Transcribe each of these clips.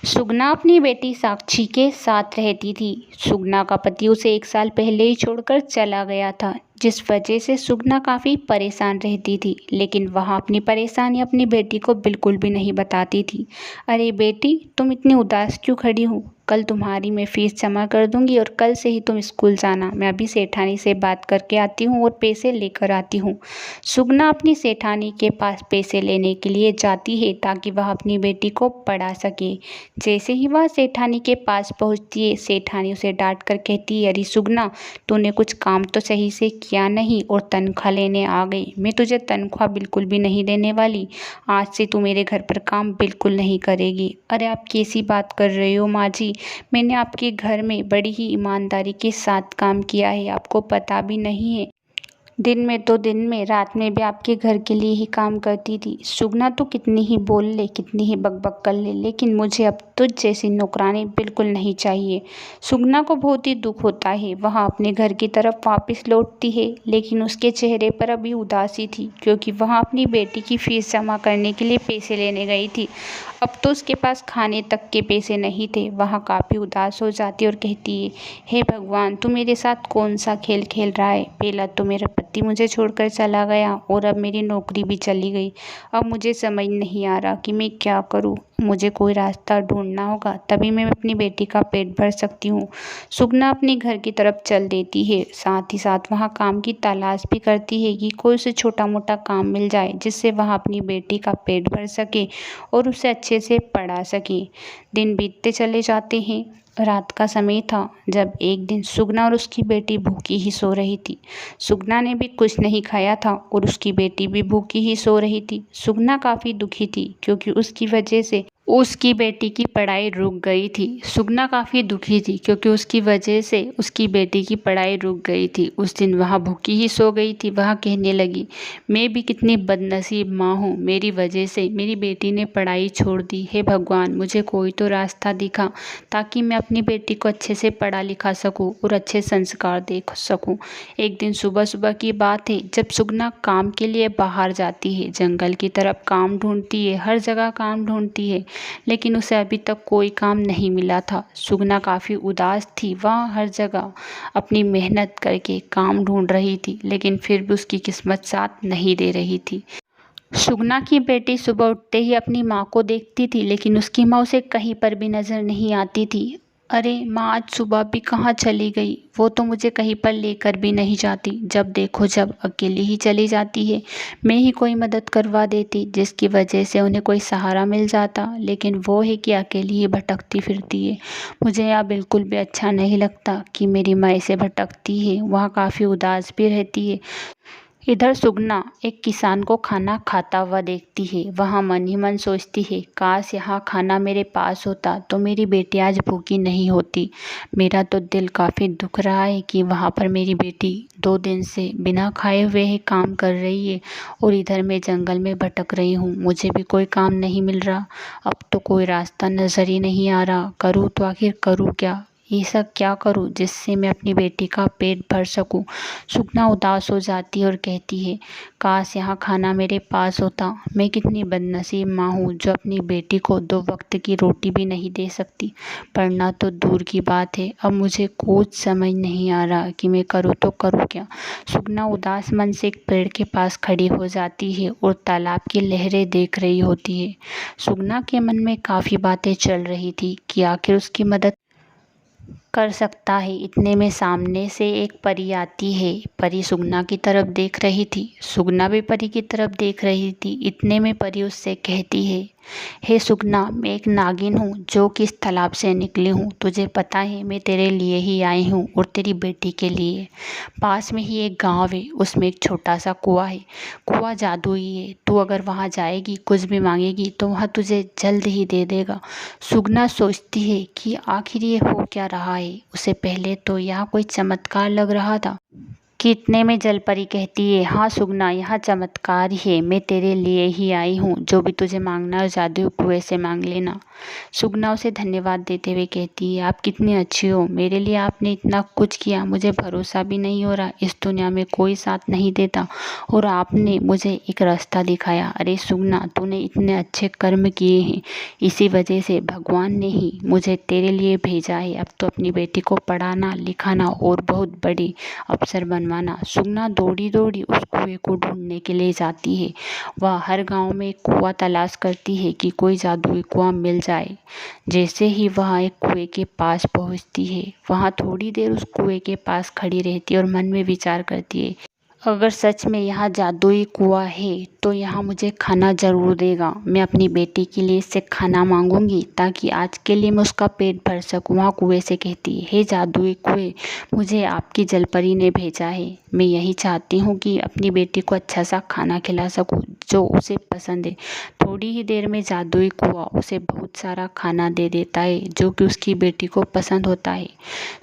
सुगना अपनी बेटी साक्षी के साथ रहती थी। सुगना का पति उसे 1 साल पहले ही छोड़कर चला गया था, जिस वजह से सुगना काफ़ी परेशान रहती थी। लेकिन वह अपनी परेशानी अपनी बेटी को बिल्कुल भी नहीं बताती थी। अरे बेटी, तुम इतनी उदास क्यों खड़ी हो? कल तुम्हारी मैं फ़ीस जमा कर दूंगी और कल से ही तुम स्कूल जाना। मैं अभी सेठानी से बात करके आती हूँ और पैसे लेकर आती हूँ। सुगना अपनी सेठानी के पास पैसे लेने के लिए जाती है ताकि वह अपनी बेटी को पढ़ा सके। जैसे ही वह सेठानी के पास पहुंचती है, सेठानी उसे डांट कर कहती है, अरे सुगना, तूने कुछ काम तो सही से किया नहीं और तनख्वाह लेने आ गई। मैं तुझे तनख्वाह बिल्कुल भी नहीं देने वाली। आज से तू मेरे घर पर काम बिल्कुल नहीं करेगी। अरे आप कैसी बात कर रहे हो माँ जी? मैंने आपके घर में बड़ी ही ईमानदारी के साथ काम किया है, आपको पता भी नहीं है। दिन में तो दिन में, रात में भी आपके घर के लिए ही काम करती थी। सुगना तो कितनी ही बोल ले, कितनी ही बकबक कर ले, लेकिन मुझे अब तुझ जैसी नौकरानी बिल्कुल नहीं चाहिए। सुगना को बहुत ही दुख होता है। वह अपने घर की तरफ वापस लौटती है, लेकिन उसके चेहरे पर अभी उदासी थी, क्योंकि वह अपनी बेटी की फीस जमा करने के लिए पैसे लेने गई थी। अब तो उसके पास खाने तक के पैसे नहीं थे। वह काफ़ी उदास हो जाती और कहती है, हे भगवान, तू मेरे साथ कौन सा खेल खेल रहा है? पहला तो मेरा पति मुझे छोड़कर चला गया और अब मेरी नौकरी भी चली गई। अब मुझे समझ नहीं आ रहा कि मैं क्या करूं। मुझे कोई रास्ता ढूंढना होगा, तभी मैं अपनी बेटी का पेट भर सकती हूँ। सुगना अपने घर की तरफ चल देती है। साथ ही साथ वहाँ काम की तलाश भी करती है कि कोई उसे छोटा मोटा काम मिल जाए, जिससे वह अपनी बेटी का पेट भर सके और उसे अच्छे से पढ़ा सके। दिन बीतते चले जाते हैं। रात का समय था जब एक दिन सुगना और उसकी बेटी भूखी ही सो रही थी। सुगना ने भी कुछ नहीं खाया था और उसकी बेटी भी भूखी ही सो रही थी। सुगना काफ़ी दुखी थी, क्योंकि उसकी वजह से उसकी बेटी की पढ़ाई रुक गई थी। सुगना काफ़ी दुखी थी, क्योंकि उसकी वजह से उसकी बेटी की पढ़ाई रुक गई थी। उस दिन वह भूखी ही सो गई थी। वह कहने लगी, मैं भी कितनी बदनसीब माँ हूँ, मेरी वजह से मेरी बेटी ने पढ़ाई छोड़ दी। हे भगवान, मुझे कोई तो रास्ता दिखा ताकि मैं अपनी बेटी को अच्छे से पढ़ा लिखा सकूँ और अच्छे संस्कार दे सकूँ। एक दिन सुबह सुबह की बात है, जब सुगना काम के लिए बाहर जाती है। जंगल की तरफ काम ढूंढती है, हर जगह काम ढूंढती है, लेकिन उसे अभी तक कोई काम नहीं मिला था। सुगना काफ़ी उदास थी। वह हर जगह अपनी मेहनत करके काम ढूंढ रही थी, लेकिन फिर भी उसकी किस्मत साथ नहीं दे रही थी। सुगना की बेटी सुबह उठते ही अपनी माँ को देखती थी, लेकिन उसकी माँ उसे कहीं पर भी नज़र नहीं आती थी। अरे माँ, आज सुबह भी कहाँ चली गई? वो तो मुझे कहीं पर लेकर भी नहीं जाती। जब देखो जब अकेली ही चली जाती है। मैं ही कोई मदद करवा देती, जिसकी वजह से उन्हें कोई सहारा मिल जाता, लेकिन वो है कि अकेली ही भटकती फिरती है। मुझे यहाँ बिल्कुल भी अच्छा नहीं लगता कि मेरी माँ ऐसे भटकती है। वह काफ़ी उदास भी रहती है। इधर सुगना एक किसान को खाना खाता हुआ देखती है। वह मन ही मन सोचती है, काश यहाँ खाना मेरे पास होता तो मेरी बेटी आज भूखी नहीं होती। मेरा तो दिल काफ़ी दुख रहा है कि वहाँ पर मेरी बेटी 2 दिन से बिना खाए हुए ही काम कर रही है और इधर मैं जंगल में भटक रही हूँ। मुझे भी कोई काम नहीं मिल रहा। अब तो कोई रास्ता नज़र ही नहीं आ रहा। करूँ तो आखिर करूँ क्या? ऐसा क्या करूं जिससे मैं अपनी बेटी का पेट भर सकूं? सुगना उदास हो जाती है और कहती है, काश यहाँ खाना मेरे पास होता। मैं कितनी बदनसीब माँ हूँ जो अपनी बेटी को 2 वक्त की रोटी भी नहीं दे सकती। पढ़ना तो दूर की बात है, अब मुझे कुछ समझ नहीं आ रहा कि मैं करूँ तो करूँ क्या। सुगना उदास मन से एक पेड़ के पास खड़ी हो जाती है और तालाब की लहरें देख रही होती है। सुगना के मन में काफ़ी बातें चल रही थी कि आखिर उसकी मदद कर सकता है। इतने में सामने से एक परी आती है। परी सुगना की तरफ देख रही थी, सुगना भी परी की तरफ देख रही थी। इतने में परी उससे कहती है, हे सुगना, मैं एक नागिन हूँ जो कि इस तालाब से निकली हूँ। तुझे पता है मैं तेरे लिए ही आई हूँ और तेरी बेटी के लिए। पास में ही एक गांव है, उसमें एक छोटा सा कुआं है। कुआं जादुई है। तू अगर वहाँ जाएगी, कुछ भी मांगेगी तो वह तुझे जल्द ही दे देगा। सुगना सोचती है कि आखिर ये हो क्या रहा है। उसे पहले तो यहाँ कोई चमत्कार लग रहा था, कि इतने में जलपरी कहती है, हाँ सुगना, यहाँ चमत्कार ही है, मैं तेरे लिए ही आई हूँ, जो भी तुझे मांगना हो जादुई कुएं से मांग लेना। सुगना उसे धन्यवाद देते हुए कहती है, आप कितनी अच्छी हो, मेरे लिए आपने इतना कुछ किया, मुझे भरोसा भी नहीं हो रहा, इस दुनिया में कोई साथ नहीं देता और आपने मुझे एक रास्ता दिखाया। अरे सुगना, तूने इतने अच्छे कर्म किए हैं, इसी वजह से भगवान ने ही मुझे तेरे लिए भेजा है। अब तो अपनी बेटी को पढ़ाना लिखाना और बहुत बड़ी अफसर बनवाना। सुगना दौड़ी दौड़ी उस कुएं को ढूंढने के लिए जाती है। वह हर गांव में एक कुआं तलाश करती है कि कोई जादुई कुआं मिल जाए। जैसे ही वह एक कुएं के पास पहुंचती है, वहां थोड़ी देर उस कुएं के पास खड़ी रहती है और मन में विचार करती है, अगर सच में यहाँ जादुई कुआं है तो यहाँ मुझे खाना ज़रूर देगा। मैं अपनी बेटी के लिए इससे खाना मांगूंगी ताकि आज के लिए मैं उसका पेट भर सकूँ। वहाँ कुएं से कहती है, हे जादुई कुएं, मुझे आपकी जलपरी ने भेजा है। मैं यही चाहती हूँ कि अपनी बेटी को अच्छा सा खाना खिला सकूँ जो उसे पसंद है। थोड़ी ही देर में जादुई कुआं उसे बहुत सारा खाना दे देता है जो कि उसकी बेटी को पसंद होता है।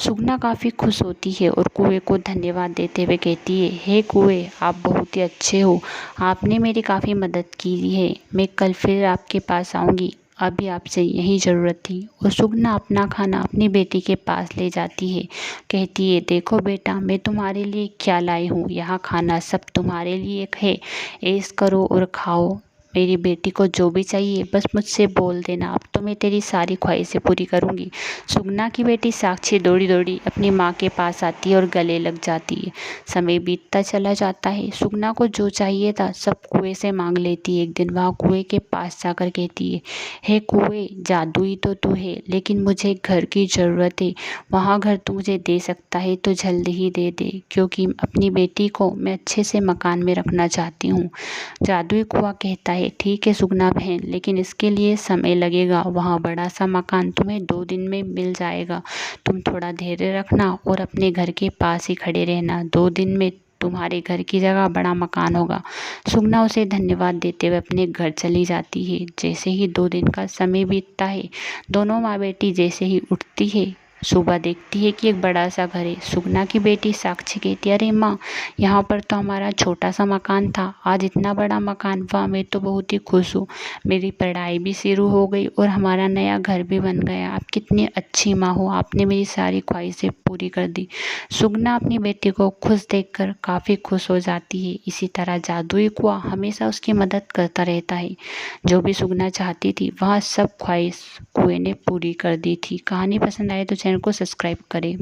सुगना काफ़ी खुश होती है और कुएं को धन्यवाद देते हुए कहती है, हे कुएं, आप बहुत ही अच्छे हो, आपने मेरी काफ़ी मदद की है, मैं कल फिर आपके पास आऊँगी, अभी आपसे यही ज़रूरत थी। और सुगना अपना खाना अपनी बेटी के पास ले जाती है। कहती है, देखो बेटा, मैं तुम्हारे लिए क्या लाई हूँ, यहाँ खाना सब तुम्हारे लिए है, ऐश करो और खाओ। मेरी बेटी को जो भी चाहिए बस मुझसे बोल देना, अब तो मैं तेरी सारी ख्वाहिशें पूरी करूँगी। सुगना की बेटी साक्षी दौड़ी दौड़ी अपनी माँ के पास आती है और गले लग जाती है। समय बीतता चला जाता है। सुगना को जो चाहिए था सब कुएं से मांग लेती है। एक दिन वह कुएं के पास जाकर कहती है, हे कुएं, जादुई तो तू है लेकिन मुझे घर की ज़रूरत है, वहाँ घर तू मुझे दे सकता है तो जल्दी ही दे दे, क्योंकि अपनी बेटी को मैं अच्छे से मकान में रखना चाहती हूँ। जादुई कुआं कहता है, ठीक है सुगना बहन, लेकिन इसके लिए समय लगेगा, वहाँ बड़ा सा मकान तुम्हें 2 दिन में मिल जाएगा, तुम थोड़ा धैर्य रखना और अपने घर के पास ही खड़े रहना, 2 दिन में तुम्हारे घर की जगह बड़ा मकान होगा। सुगना उसे धन्यवाद देते हुए अपने घर चली जाती है। जैसे ही 2 दिन का समय बीतता है, दोनों माँ बेटी जैसे ही उठती है, सुबह देखती है कि एक बड़ा सा घर है। सुगना की बेटी साक्षी कहती है, अरे माँ, यहाँ पर तो हमारा छोटा सा मकान था, आज इतना बड़ा मकान, वाह, मैं तो बहुत ही खुश हूँ, मेरी पढ़ाई भी शुरू हो गई और हमारा नया घर भी बन गया, आप कितनी अच्छी माँ हो, आपने मेरी सारी ख्वाहिशें पूरी कर दी। सुगना अपनी बेटी को खुश देखकर काफ़ी खुश हो जाती है। इसी तरह जादुई कुआं हमेशा उसकी मदद करता रहता है। जो भी सुगना चाहती थी वह सब ख्वाहिश कुएं ने पूरी कर दी थी। कहानी पसंद आए तो चैनल को सब्सक्राइब करें।